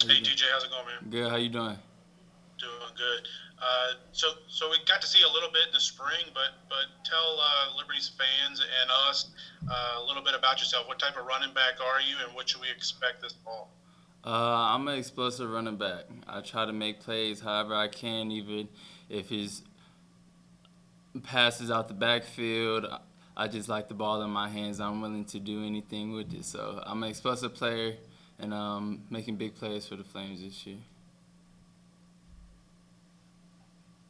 Hey DJ, how's it going, man? Good. How you doing? Doing good. So we got to see a little bit in the spring, but tell Liberty's fans and us a little bit about yourself. What type of running back are you, and what should we expect this fall? I'm an explosive running back. I try to make plays however I can, even if his passes out the backfield. I just like the ball in my hands. I'm willing to do anything with it. So I'm an explosive player, and making big plays for the Flames this year.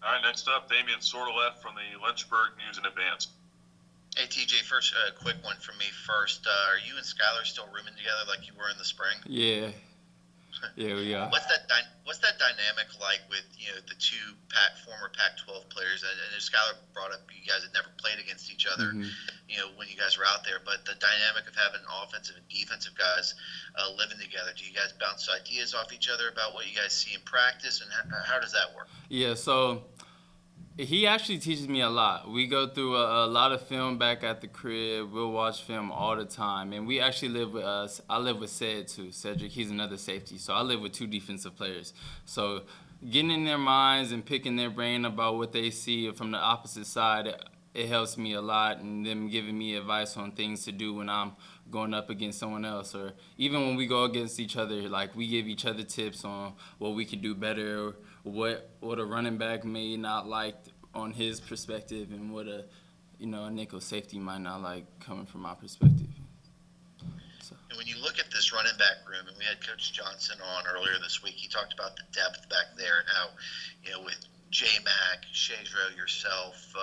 All right, next up, Damian Sordelet from the Lynchburg News and Advance. Hey TJ, first quick one from me first. Are you and Skylar still rooming together like you were in the spring? Yeah, yeah, we are. What's that dynamic like with the two former Pac-12 players? And Skylar brought up you guys had never played against each other, when you guys were out there. But the dynamic of having offensive and defensive guys living together. Do you guys bounce ideas off each other about what you guys see in practice, and how does that work? Yeah, so he actually teaches me a lot. We go through a lot of film back at the crib. We'll watch film all the time, and we actually live with us. I live with Cedric. He's another safety, so I live with two defensive players. So getting in their minds and picking their brain about what they see from the opposite side, it helps me a lot, and them giving me advice on things to do when I'm going up against someone else, or even when we go against each other, like we give each other tips on what we could do better, what a running back may not like on his perspective, and what a nickel safety might not like coming from my perspective. So. And when you look at this running back room, and we had Coach Johnson on earlier this week, he talked about the depth back there and how, with J-Mac, Shadro, yourself,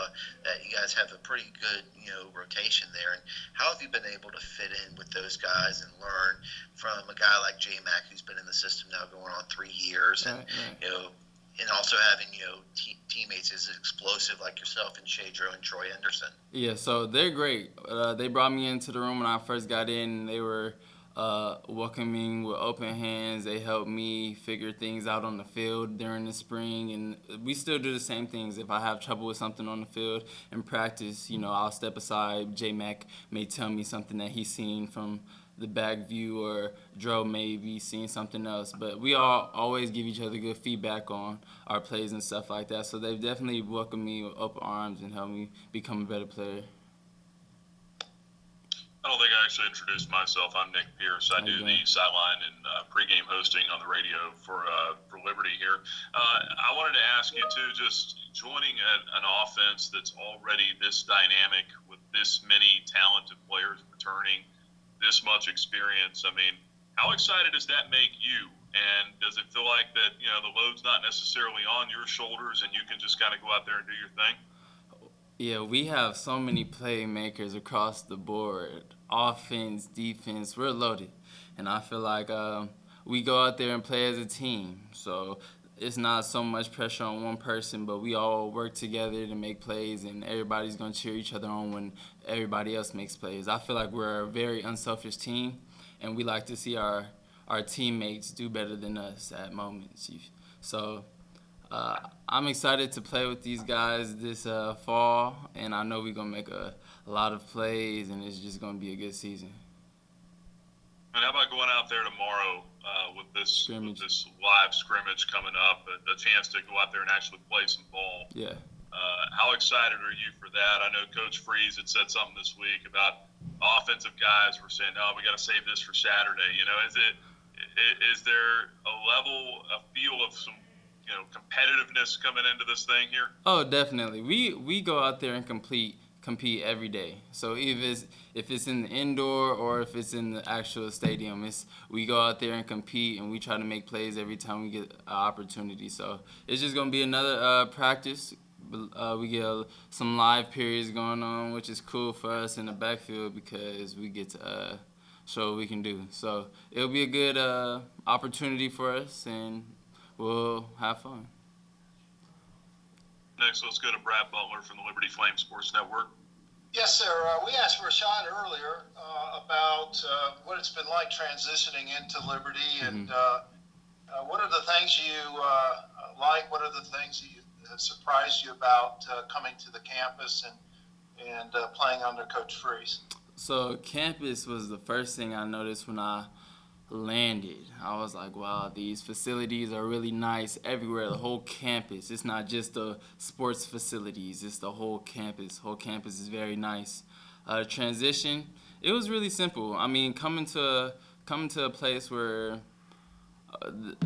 that you guys have a pretty good, rotation there. And how have you been able to fit in with those guys and learn from a guy like J-Mac who's been in the system now going on 3 years, and, Right. and also having, teammates as explosive like yourself and Shadro and Troy Anderson? Yeah, so they're great. They brought me into the room when I first got in. They were welcoming with open hands. They helped me figure things out on the field during the spring, and we still do the same things. If I have trouble with something on the field in practice, I'll step aside. J-Mac may tell me something that he's seen from the back view, or Dro may be seeing something else. But we all always give each other good feedback on our plays and stuff like that. So they've definitely welcomed me with open arms and helped me become a better player. I don't think I actually introduced myself. I'm Nick Pierce. I do the sideline and pregame hosting on the radio for Liberty here. I wanted to ask you too, just joining an offense that's already this dynamic with this many talented players returning, this much experience. I mean, how excited does that make you? And does it feel like that, the load's not necessarily on your shoulders and you can just kind of go out there and do your thing? Yeah, we have so many playmakers across the board. Offense, defense, we're loaded. And I feel like we go out there and play as a team. So it's not so much pressure on one person, but we all work together to make plays, and everybody's going to cheer each other on when everybody else makes plays. I feel like we're a very unselfish team, and we like to see our teammates do better than us at moments. So I'm excited to play with these guys this fall, and I know we're going to make a lot of plays, and it's just going to be a good season. And how about going out there tomorrow with this live scrimmage coming up, a chance to go out there and actually play some ball? Yeah. How excited are you for that? I know Coach Freeze had said something this week about offensive guys were saying, "No, we got to save this for Saturday." Is there a feel of some competitiveness coming into this thing here? Oh, definitely. We go out there and compete every day. So if it's in the indoor or if it's in the actual stadium, we go out there and compete, and we try to make plays every time we get an opportunity. So it's just gonna be another practice. We get some live periods going on, which is cool for us in the backfield because we get to show what we can do. So it'll be a good opportunity for us, and we'll have fun. Next, let's go to Brad Butler from the Liberty Flame Sports Network. Yes, sir. We asked Rashawn earlier about what it's been like transitioning into Liberty, and what are the things you like? What are the things that have surprised you about coming to the campus and playing under Coach Freeze? So campus was the first thing I noticed when I landed, I was like, wow, these facilities are really nice everywhere. The whole campus. It's not just the sports facilities. It's the whole campus. Whole campus is very nice. Transition. It was really simple. I mean, coming to a place where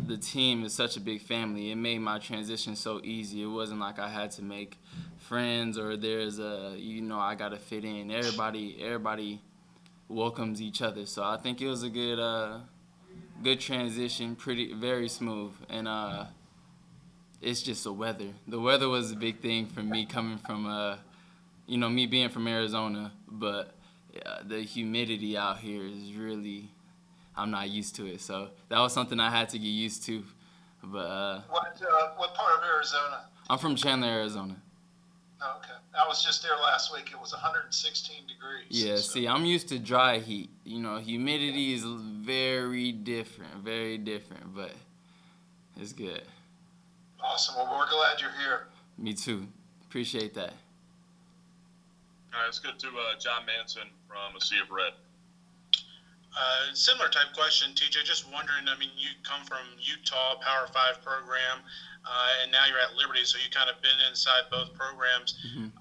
the team is such a big family. It made my transition so easy. It wasn't like I had to make friends or there's a I gotta fit in. Everybody welcomes each other. So I think it was a good transition, pretty very smooth. And it's just the weather. The weather was a big thing for me coming from me being from Arizona, but the humidity out here is really I'm not used to it. So that was something I had to get used to. But what part of Arizona? I'm from Chandler, Arizona. Oh, okay. I was just there last week. It was 116 degrees. Yeah, so. see, I'm used to dry heat. Humidity is very different, but it's good. Awesome. Well, we're glad you're here. Me too. Appreciate that. All right, let's go to John Manson from A Sea of Red. Similar type question, TJ. Just wondering. I mean, you come from Utah Power 5 program, and now you're at Liberty, so you kind of been inside both programs. Mm-hmm.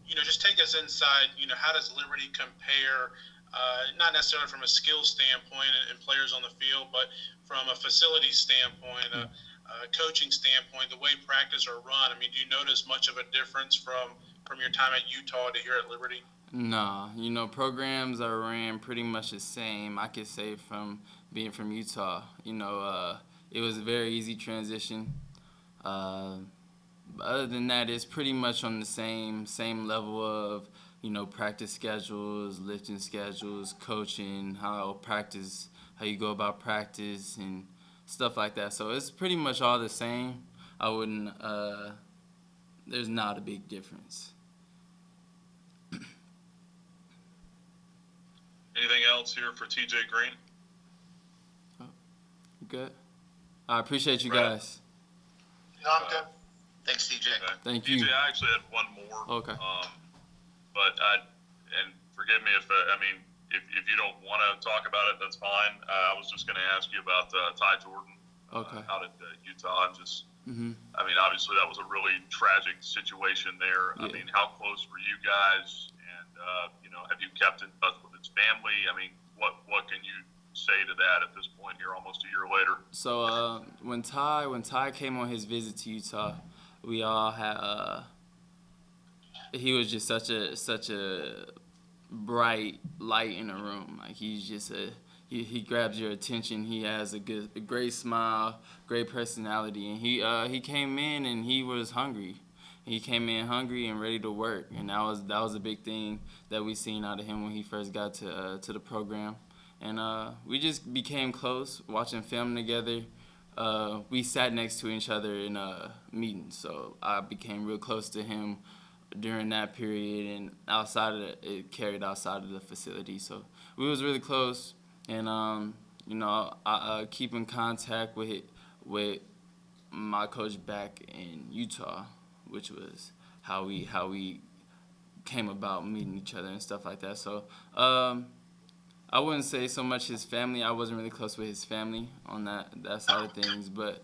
Just take us inside. How does Liberty compare? Not necessarily from a skill standpoint and players on the field, but from a facility standpoint, a coaching standpoint, the way practice are run. I mean, do you notice much of a difference from your time at Utah to here at Liberty? Nah, programs are ran pretty much the same. I could say from being from Utah, it was a very easy transition. Other than that, it's pretty much on the same level of practice schedules, lifting schedules, coaching, how you go about practice and stuff like that. So it's pretty much all the same. I wouldn't. There's not a big difference. Anything else here for TJ Green? Good. I appreciate you Right. guys. No, I'm good. Thanks, TJ. Okay. Thank TJ, you. I actually had one more. Okay. But and forgive me if if you don't want to talk about it, that's fine. I was just going to ask you about Ty Jordan Okay. out at Utah. Mm-hmm. I mean, obviously that was a really tragic situation there. Yeah. I mean, how close were you guys? And have you kept in touch with his family? I mean, what can you say to that at this point here, almost a year later? So when Ty came on his visit to Utah, we all had he was just such a bright light in the room. Like he's just he grabs your attention. He has a great smile, great personality, and he came in and he was hungry. He came in hungry and ready to work, and that was a big thing that we seen out of him when he first got to the program, and we just became close watching film together. We sat next to each other in meetings, so I became real close to him during that period, and it carried outside of the facility. So we was really close, and I keep in contact with my coach back in Utah, which was how we came about meeting each other and stuff like that. So I wouldn't say so much his family. I wasn't really close with his family on that side of things, but